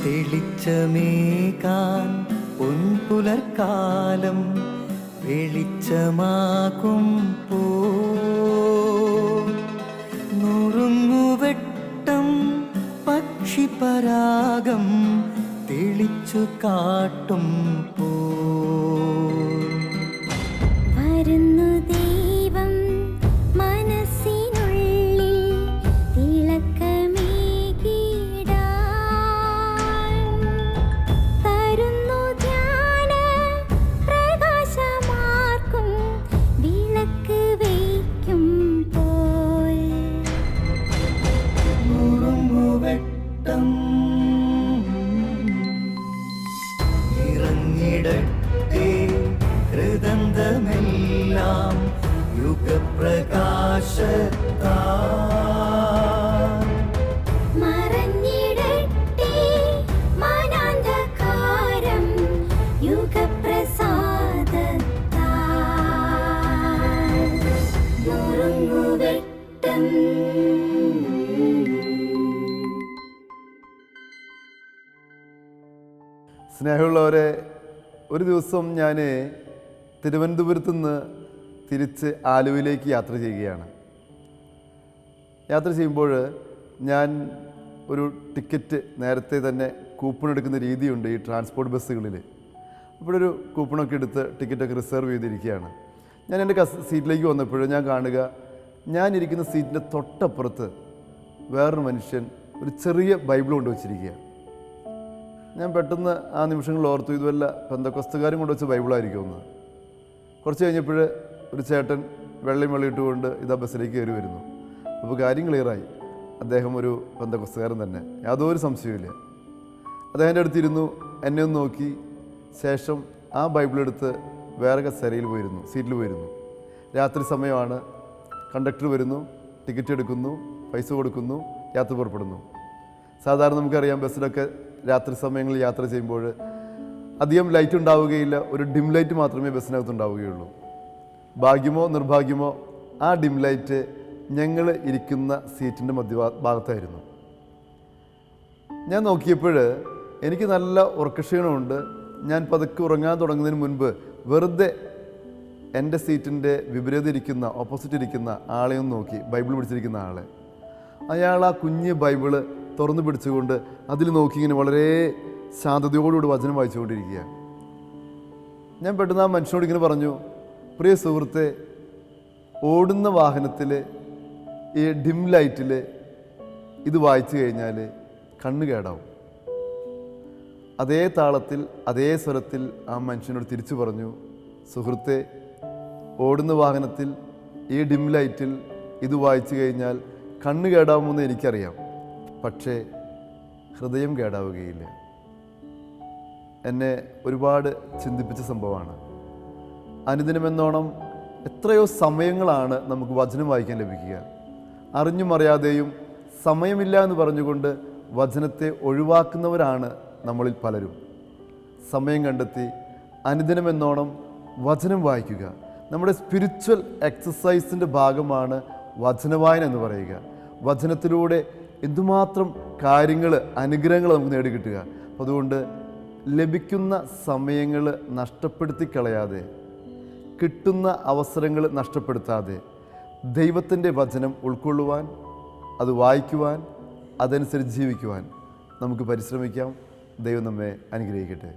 തെളിച്ചമേകാൻ പൊൻപുലർക്കാലം വെളിച്ചമാകും പോ നുറുങ്ങുവെട്ടം പക്ഷിപരാഗം തെളിച്ചു കാട്ടും പോ വരുന്നു ദൈവം മനസ്സിനുള്ളിൽ തിളക്കമേകിടാൻ തരുന്നു ധ്യാന പ്രകാശമാർക്കും വിളക്ക് വയ്ക്കുമ്പോൾ നുറുങ്ങുവെട്ടം ഇറങ്ങിടട്ടെ ഹൃദന്തമെല്ലാം യുഗപ്രകാശത്താൽ മറഞ്ഞിടട്ടെ മാനാന്ധകാരം യുഗപ്രസാദത്താൽ നുറുങ്ങുവെട്ടം. സ്നേഹമുള്ളവരെ, ഒരു ദിവസം ഞാൻ തിരുവനന്തപുരത്ത് നിന്ന് തിരിച്ച് ആലുവയിലേക്ക് യാത്ര ചെയ്യുകയാണ്. യാത്ര ചെയ്യുമ്പോൾ ഞാൻ ഒരു ടിക്കറ്റ് നേരത്തെ തന്നെ കൂപ്പൺ എടുക്കുന്ന രീതിയുണ്ട് ഈ ട്രാൻസ്പോർട്ട് ബസ്സുകളിൽ. അപ്പോഴൊരു കൂപ്പണൊക്കെ എടുത്ത് ടിക്കറ്റൊക്കെ റിസർവ് ചെയ്തിരിക്കുകയാണ്. ഞാൻ എൻ്റെ സീറ്റിലേക്ക് വന്നപ്പോൾ ഞാൻ കാണുക, ഞാനിരിക്കുന്ന സീറ്റിൻ്റെ തൊട്ടപ്പുറത്ത് വേറൊരു മനുഷ്യൻ ഒരു ചെറിയ ബൈബിൾ കൊണ്ടുവച്ചിരിക്കുക. ഞാൻ പെട്ടെന്ന് ആ നിമിഷങ്ങളിൽ ഓർത്തു, ഇതുവല്ല പെന്തക്കോസ്തുകാരും കൊണ്ടുവച്ച ബൈബിളായിരിക്കുമെന്ന്. കുറച്ച് കഴിഞ്ഞപ്പോൾ ഒരു ചേട്ടൻ വെള്ളയും വെള്ളിയിട്ടുകൊണ്ട് ഇതാ ബസ്സിലേക്ക് കയറി വരുന്നു. അപ്പോൾ കാര്യം ക്ലിയറായി, അദ്ദേഹം ഒരു പെന്തക്കോസ്തുകാരൻ തന്നെ, യാതൊരു സംശയവുമില്ല. അദ്ദേഹം എൻ്റെ അടുത്തിരുന്നു, എന്നെ ഒന്ന് നോക്കി, ശേഷം ആ ബൈബിളെടുത്ത് വേറെ കസേരയിൽ പോയിരുന്നു, സീറ്റിൽ പോയിരുന്നു. രാത്രി സമയമാണ്. കണ്ടക്ടർ വരുന്നു, ടിക്കറ്റ് എടുക്കുന്നു, പൈസ കൊടുക്കുന്നു, യാത്ര പുറപ്പെടുന്നു. സാധാരണ നമുക്കറിയാം, ബസ്സിലൊക്കെ രാത്രി സമയങ്ങളിൽ യാത്ര ചെയ്യുമ്പോൾ അധികം ലൈറ്റ് ഉണ്ടാവുകയില്ല, ഒരു ഡിം ലൈറ്റ് മാത്രമേ ബസ്സിനകത്ത് ഉണ്ടാവുകയുള്ളൂ. ഭാഗ്യമോ നിർഭാഗ്യമോ ആ ഡിം ലൈറ്റ് ഞങ്ങൾ ഇരിക്കുന്ന സീറ്റിൻ്റെ മധ്യഭാഗത്തായിരുന്നു. ഞാൻ നോക്കിയപ്പോൾ എനിക്ക് നല്ല ഉറക്കക്ഷീണമുണ്ട്. ഞാൻ പതുക്കെ ഉറങ്ങാൻ തുടങ്ങുന്നതിന് മുൻപ് വെറുതെ എൻ്റെ സീറ്റിൻ്റെ വിപരീതം ഇരിക്കുന്ന, ഓപ്പോസിറ്റ് ഇരിക്കുന്ന ആളെയും നോക്കി, ബൈബിൾ പിടിച്ചിരിക്കുന്ന ആളെ. അയാൾ ആ കുഞ്ഞ് ബൈബിള് തുറന്നു പിടിച്ചുകൊണ്ട് അതിൽ നോക്കി ഇങ്ങനെ വളരെ ശാന്തതയോടുകൂടി വചനം വായിച്ചുകൊണ്ടിരിക്കുക. ഞാൻ പെട്ടെന്ന് ആ മനുഷ്യനോട് ഇങ്ങനെ പറഞ്ഞു, പ്രിയ സുഹൃത്തെ, ഓടുന്ന വാഹനത്തിൽ ഈ ഡിം ലൈറ്റിൽ ഇത് വായിച്ചു കഴിഞ്ഞാൽ കണ്ണ് കേടാവും. അതേ താളത്തിൽ അതേ സ്വരത്തിൽ ആ മനുഷ്യനോട് തിരിച്ചു പറഞ്ഞു, സുഹൃത്തെ, ഓടുന്ന വാഹനത്തിൽ ഈ ഡിം ലൈറ്റിൽ ഇത് വായിച്ചു കഴിഞ്ഞാൽ കണ്ണ് കേടാവുമെന്ന് എനിക്കറിയാം, പക്ഷേ ഹൃദയം കേടാവുകയില്ല. എന്നെ ഒരുപാട് ചിന്തിപ്പിച്ച സംഭവമാണ്. അനുദിനമെന്നോണം എത്രയോ സമയങ്ങളാണ് നമുക്ക് വചനം വായിക്കാൻ ലഭിക്കുക. അറിഞ്ഞും അറിയാതെയും സമയമില്ല എന്ന് പറഞ്ഞുകൊണ്ട് വചനത്തെ ഒഴിവാക്കുന്നവരാണ് നമ്മളിൽ പലരും. സമയം കണ്ടെത്തി അനുദിനമെന്നോണം വചനം വായിക്കുക. നമ്മുടെ സ്പിരിച്വൽ എക്സസൈസിൻ്റെ ഭാഗമാണ് വചനവായന എന്ന് പറയുക. വചനത്തിലൂടെ എന്തുമാത്രം കാര്യങ്ങൾ, അനുഗ്രഹങ്ങൾ നമുക്ക് നേടിക്കിട്ടുക. അപ്പോൾ അതുകൊണ്ട് ലഭിക്കുന്ന സമയങ്ങൾ നഷ്ടപ്പെടുത്തി കളയാതെ, കിട്ടുന്ന അവസരങ്ങൾ നഷ്ടപ്പെടുത്താതെ ദൈവത്തിൻ്റെ വചനം ഉൾക്കൊള്ളുവാൻ, അത് വായിക്കുവാൻ, അതനുസരിച്ച് ജീവിക്കുവാൻ നമുക്ക് പരിശ്രമിക്കാം. ദൈവം നമ്മെ അനുഗ്രഹിക്കട്ടെ.